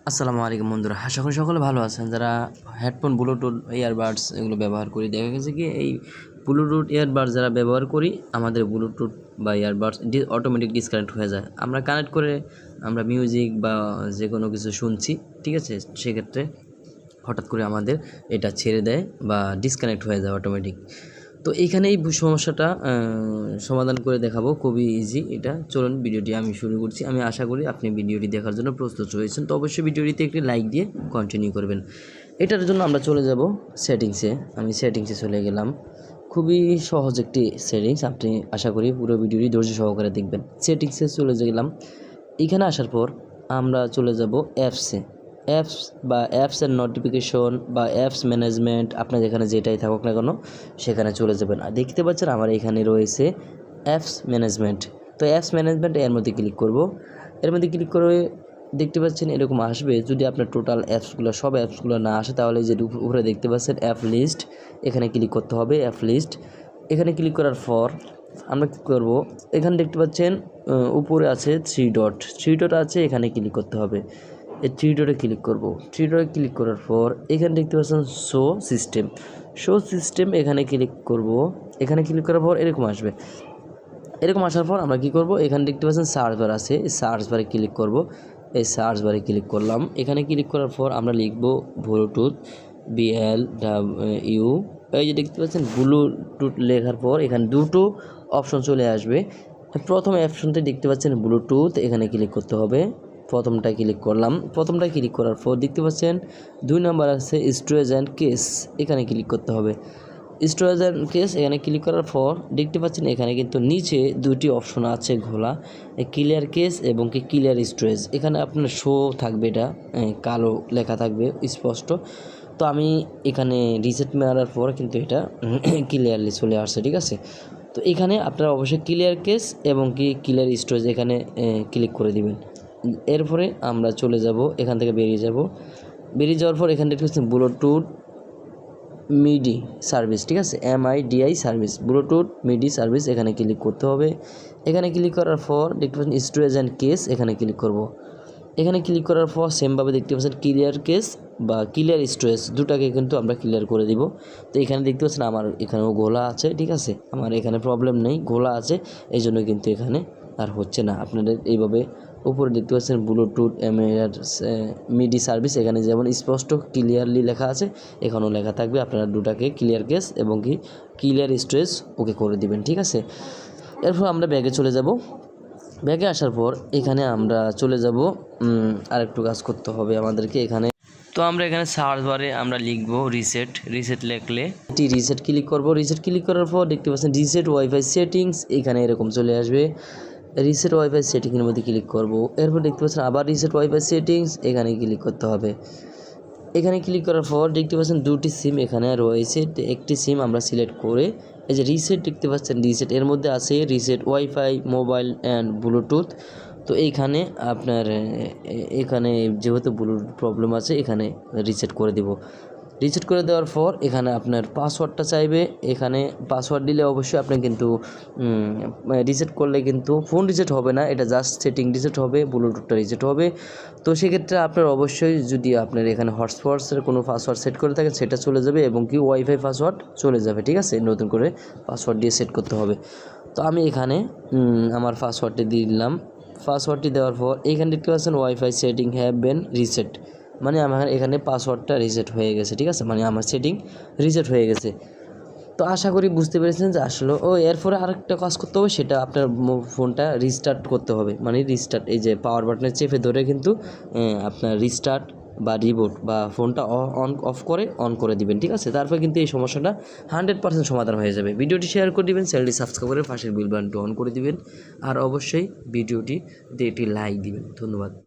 আসসালামু আলাইকুম বন্ধুরা, আশা করি সকলে ভালো আছেন। যারা হেডফোন, ব্লুটুথ, ইয়ারবাডস এগুলো ব্যবহার করি, দেখা গেছে কি এই ব্লুটুথ ইয়ারবাডস যারা ব্যবহার করি, আমাদের ব্লুটুথ বা ইয়ারবাডস অটোমেটিক ডিসকানেক্ট হয়ে যায়। আমরা কানেক্ট করে আমরা মিউজিক বা যে কোনো কিছু শুনছি, ঠিক আছে, সেক্ষেত্রে হঠাৎ করে আমাদের এটা ছেড়ে দেয় বা ডিসকানেক্ট হয়ে যায় অটোমেটিক। তো এইখানে এই সমস্যাটা সমাধান করে দেখাবো, খুবই ইজি এটা। চলুন ভিডিওটি আমি শুরু করছি। আমি আশা করি আপনি ভিডিওটি দেখার জন্য প্রস্তুত রয়েছেন। তো অবশ্যই ভিডিওটিতে একটি লাইক দিয়ে কন্টিনিউ করবেন। এটার জন্য আমরা চলে যাব সেটিংসে। আমি সেটিংসে চলে গেলাম। খুবই সহজ একটি সেটিংস, আপনি আশা করি পুরো ভিডিওটি ধৈর্য সহকারে দেখবেন। সেটিংসে চলে গেলাম। এখানে আসার পর আমরা চলে যাব অ্যাপসে। অ্যাপসের নোটিফিকেশন বা অ্যাপস ম্যানেজমেন্ট, আপনার যেখানে যেটাই থাকুক না কেন সেখানে চলে যাবেন। আর দেখতে পাচ্ছেন আমার এখানে রয়েছে অ্যাপস ম্যানেজমেন্ট। তো অ্যাপস ম্যানেজমেন্ট এর মধ্যে ক্লিক করব। এর মধ্যে ক্লিক করে দেখতে পাচ্ছেন এরকম আসবে। যদি আপনার টোটাল অ্যাপসগুলো, সব অ্যাপসগুলো না আসে, তাহলে যে উপরে দেখতে পাচ্ছেন অ্যাপ লিস্ট, এখানে ক্লিক করতে হবে। অ্যাপ লিস্ট এখানে ক্লিক করার পর আমরা কী করব, এখানে দেখতে পাচ্ছেন উপরে আছে থ্রি ডট আছে, এখানে ক্লিক করতে হবে। এই থ্রি ডটে ক্লিক করব। থ্রি ডটে ক্লিক করার পর এখানে দেখতে পাচ্ছেন শো সিস্টেম, এখানে ক্লিক করব। এখানে ক্লিক করার পর এরকম আসবে। এরকম আসার পর আমরা কি করব, এখানে দেখতে পাচ্ছেন সার্চ বার আছে, এই সার্চ বারে ক্লিক করব। এই সার্চ বারে ক্লিক করলাম। এখানে ক্লিক করার পর আমরা লিখব ব্লুটুথ, BLU। এই যে দেখতে পাচ্ছেন ব্লুটুথ লেখার পর এখানে দুটো অপশন চলে আসবে। প্রথম অপশনটি দেখতে পাচ্ছেন ব্লুটুথ, এখানে ক্লিক করতে হবে। প্রথমটায় ক্লিক করলাম। প্রথমটায় ক্লিক করার পর দেখতে পাচ্ছেন 2 নাম্বার আছে স্টোরেজ অ্যান্ড কেস, এখানে ক্লিক করতে হবে। স্টোরেজ অ্যান্ড কেস এখানে ক্লিক করার পর দেখতে পাচ্ছেন এখানে কিন্তু নিচে দুটি অপশন আছে ঘোলা, ক্লিয়ার কেস এবং কি ক্লিয়ার স্টোরেজ। এখানে আপনার শো থাকবে, এটা কালো লেখা থাকবে স্পষ্ট। তো আমি এখানে রিসেট মারার পর কিন্তু এটা ক্লিয়ারলি চলে আসছে, ঠিক আছে। তো এখানে আপনারা অবশ্যই ক্লিয়ার কেস এবং কি ক্লিয়ার স্টোরেজ এখানে ক্লিক করে দিবেন। এরপরে আমরা চলে যাব, এখান থেকে বেরিয়ে যাওয়ার পর এখানে দেখতে পাচ্ছেন ব্লুটুথ মিডি সার্ভিস, ঠিক আছে, MIDI সার্ভিস, ব্লুটুথ মিডি সার্ভিস, এখানে ক্লিক করতে হবে। এখানে ক্লিক করার পর দেখতে পাচ্ছেন স্টোরেজ অ্যান্ড কেস, এখানে ক্লিক করব। এখানে ক্লিক করার পর সেমভাবে দেখতে পাচ্ছেন ক্লিয়ার কেস বা ক্লিয়ার স্টোরেজ, দুটাকে কিন্তু আমরা ক্লিয়ার করে দিব। তো এখানে দেখতে পাচ্ছেন আমার এখানেও গোলা আছে, ঠিক আছে, আমার এখানে প্রবলেম নেই, গোলা আছে, এই জন্য কিন্তু এখানে আর হচ্ছে না। আপনাদের এইভাবে উপরে দেখতে পাচ্ছেন ব্লুটুথ মিডি সার্ভিস, এখানে যেমন স্পষ্ট ক্লিয়ারলি লেখা আছে, এখানেও লেখা থাকবে। আপনারা দুটাকে ক্লিয়ার কেস এবং কি ক্লিয়ার স্টোরেজ ওকে করে দিবেন, ঠিক আছে। এরপর আমরা ব্যাগে চলে যাব। ব্যাগে আসার পর এখানে আমরা চলে যাব, আরেকটু কাজ করতে হবে আমাদেরকে এখানে। তো আমরা এখানে সার্চ বারে আমরা লিখব রিসেট লিখলে এটি রিসেট ক্লিক করব। রিসেট ক্লিক করার পর দেখতে পাচ্ছেন রিসেট ওয়াইফাই সেটিংস, এখানে এরকম চলে আসবে। রিসেট ওয়াইফাই সেটিংয়ের মধ্যে ক্লিক করব। এরপর দেখতে পাচ্ছেন আবার রিসেট ওয়াইফাই সেটিংস, এখানে ক্লিক করতে হবে। এখানে ক্লিক করার পর দেখতে পাচ্ছেন দুটি সিম এখানে রয়েছে। একটি সিম আমরা সিলেক্ট করে এই যে রিসেট দেখতে পাচ্ছেন, রিসেট এর মধ্যে আছে reset wifi, mobile and Bluetooth. তো এইখানে আপনার এখানে যেহেতু ব্লুটুথ প্রবলেম আছে, এখানে রিসেট করে দিব। রিসেট করে দেওয়ার পর এখানে আপনার পাসওয়ার্ডটা চাইবে। এখানে পাসওয়ার্ড দিলে অবশ্যই আপনি কিন্তু রিসেট করলে কিন্তু ফোন রিসেট হবে না, এটা জাস্ট সেটিং রিসেট হবে, ব্লুটুথটা রিসেট হবে। তো সেক্ষেত্রে আপনার অবশ্যই যদি আপনার এখানে হটস্পটসের কোনো পাসওয়ার্ড সেট করে থাকেন সেটা চলে যাবে এবং কি ওয়াইফাই পাসওয়ার্ড চলে যাবে, ঠিক আছে। নতুন করে পাসওয়ার্ড দিয়ে সেট করতে হবে। তো আমি এখানে আমার পাসওয়ার্ডটি দিয়ে দিলাম। পাসওয়ার্ডটি দেওয়ার পর এখানে দেখতে পাচ্ছেন wifi setting have been reset, মানে আমার এখানে পাসওয়ার্ডটা রিসেট হয়ে গেছে, ঠিক আছে, মানে আমার সেটিং রিসেট হয়ে গেছে। তো আশা করি বুঝতে পেরেছেন যে আসলে এরপরে আরেকটা কাজ করতে হবে, সেটা আপনার ফোনটা রিস্টার্ট করতে হবে। মানে রিস্টার্ট, এই যে পাওয়ার বাটনে চেপে ধরে কিন্তু আপনার রিস্টার্ট বা রিবুট বা ফোনটা অফ করে অন করে দিবেন, ঠিক আছে। তারপর কিন্তু এই সমস্যাটা 100% সমাধান হয়ে যাবে। ভিডিওটি শেয়ার করে দিবেন, চ্যানেলটি সাবস্ক্রাইব করে পাশের বেল বাটনটি অন করে দিবেন, আর অবশ্যই ভিডিওটি দিয়ে একটি লাইক দিবেন। ধন্যবাদ।